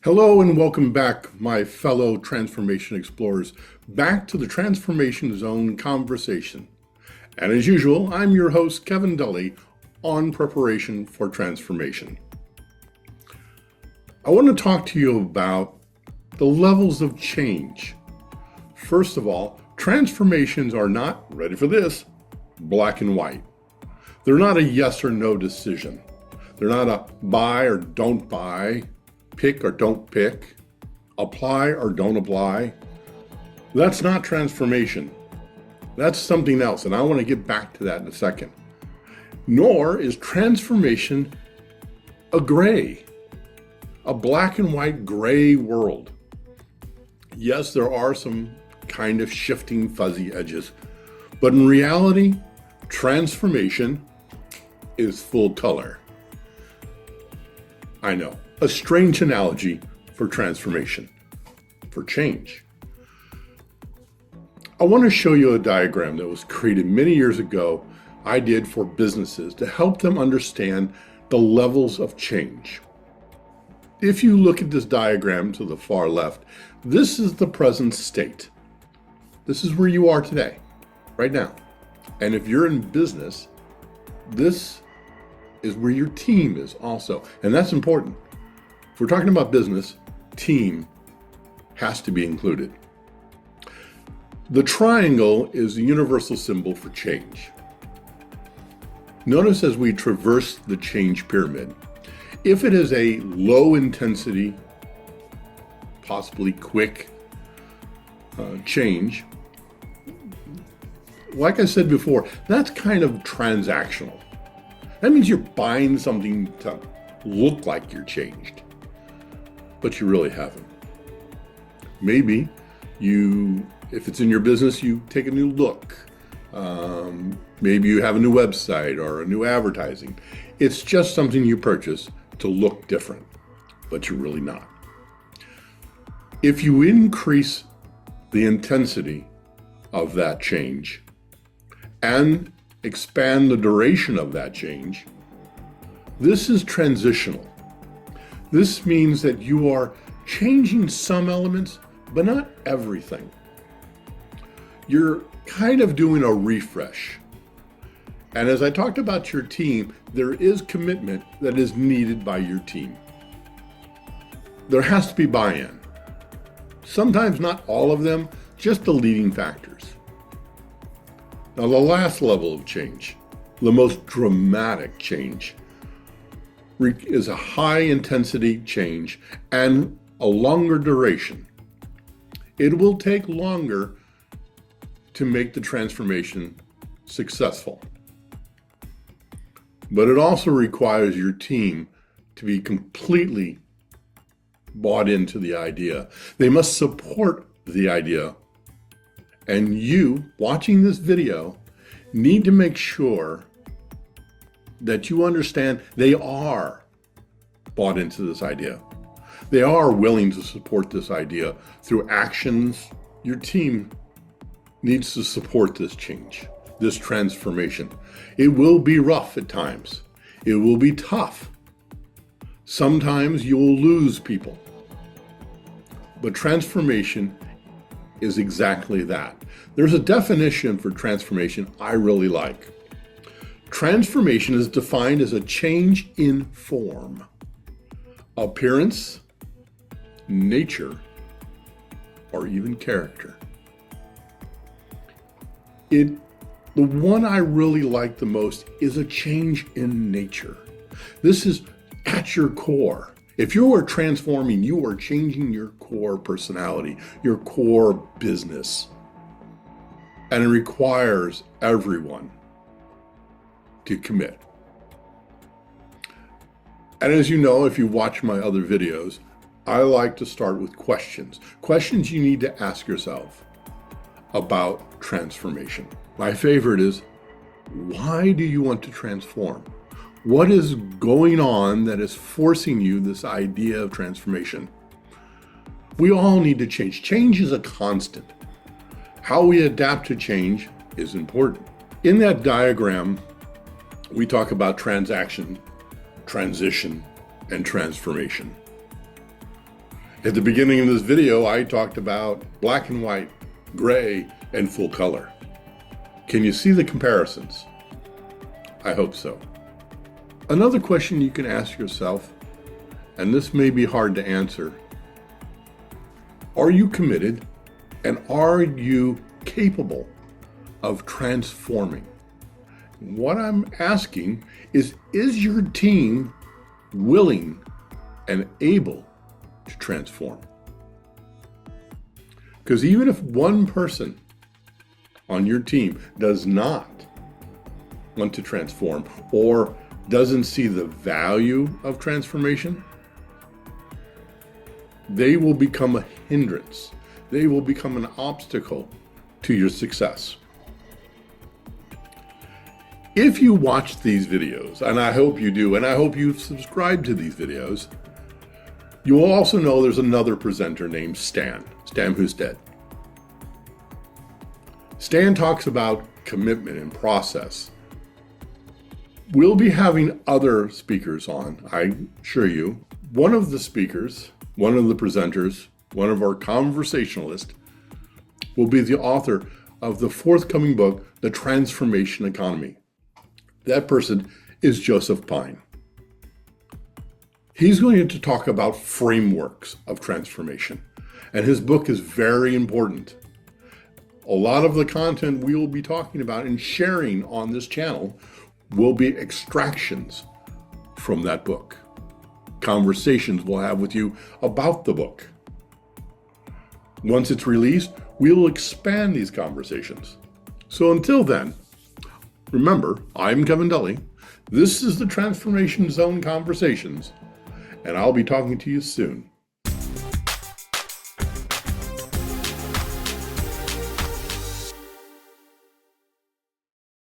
Hello and welcome back, my fellow transformation explorers, back to the Transformation Zone conversation. And as usual, I'm your host, Kevin Dully, on preparation for transformation. I want to talk to you about the levels of change. First of all, transformations are not, ready for this, black and white. They're not a yes or no decision. They're not a buy or don't buy, pick or don't pick, apply or don't apply. That's not transformation. That's something else, and I want to get back to that in a second. Nor is transformation a black and white gray world. Yes, there are some kind of shifting fuzzy edges, but in reality, transformation is full color. I know, a strange analogy for transformation, for change. I want to show you a diagram that was created many years ago I did for businesses to help them understand the levels of change. If you look at this diagram to the far left, this is the present state. This is where you are today, right now. And if you're in business, this is where your team is also. And that's important. If we're talking about business, team has to be included. The triangle is the universal symbol for change. Notice as we traverse the change pyramid, if it is a low intensity, possibly quick change, like I said before, that's kind of transactional. That means you're buying something to look like you're changed, but you really haven't. Maybe if it's in your business, you take a new look. Maybe you have a new website or a new advertising. It's just something you purchase to look different, but you're really not. If you increase the intensity of that change and expand the duration of that change, this is transitional. This means that you are changing some elements, but not everything. You're kind of doing a refresh. And as I talked about your team, there is commitment that is needed by your team. There has to be buy-in. Sometimes not all of them, just the leading factors. Now, the last level of change, the most dramatic change, is a high intensity change and a longer duration. It will take longer to make the transformation successful. But it also requires your team to be completely bought into the idea. They must support the idea. And you, watching this video, need to make sure that you understand they are bought into this idea. They are willing to support this idea through actions. Your team needs to support this change, this transformation. It will be rough at times. It will be tough. Sometimes you will lose people. But transformation is exactly that. There's a definition for transformation I really like. Transformation is defined as a change in form, appearance, nature, or even character. The one I really like the most is a change in nature. This is at your core. If you are transforming, you are changing your core personality, your core business. And it requires everyone to commit. And as you know, if you watch my other videos, I like to start with questions. Questions you need to ask yourself about transformation. My favorite is, why do you want to transform? What is going on that is forcing you this idea of transformation? We all need to change. Change is a constant. How we adapt to change is important. In that diagram, we talk about transaction, transition, and transformation. At the beginning of this video, I talked about black and white, gray, and full color. Can you see the comparisons? I hope so. Another question you can ask yourself, and this may be hard to answer, are you committed and are you capable of transforming? What I'm asking is your team willing and able to transform? Because even if one person on your team does not want to transform or doesn't see the value of transformation, they will become a hindrance. They will become an obstacle to your success. If you watch these videos, and I hope you do, and I hope you subscribe to these videos, you will also know there's another presenter named Stan Husted. Stan talks about commitment and process. We'll be having other speakers on, I assure you. One of the speakers, one of the presenters, one of our conversationalists will be the author of the forthcoming book, The Transformation Economy. That person is Joseph Pine. He's going to talk about frameworks of transformation, and his book is very important. A lot of the content we will be talking about and sharing on this channel will be extractions from that book. Conversations we'll have with you about the book. Once it's released, we will expand these conversations. So until then, remember, I'm Kevin Dully. This is the Transformation Zone Conversations, and I'll be talking to you soon.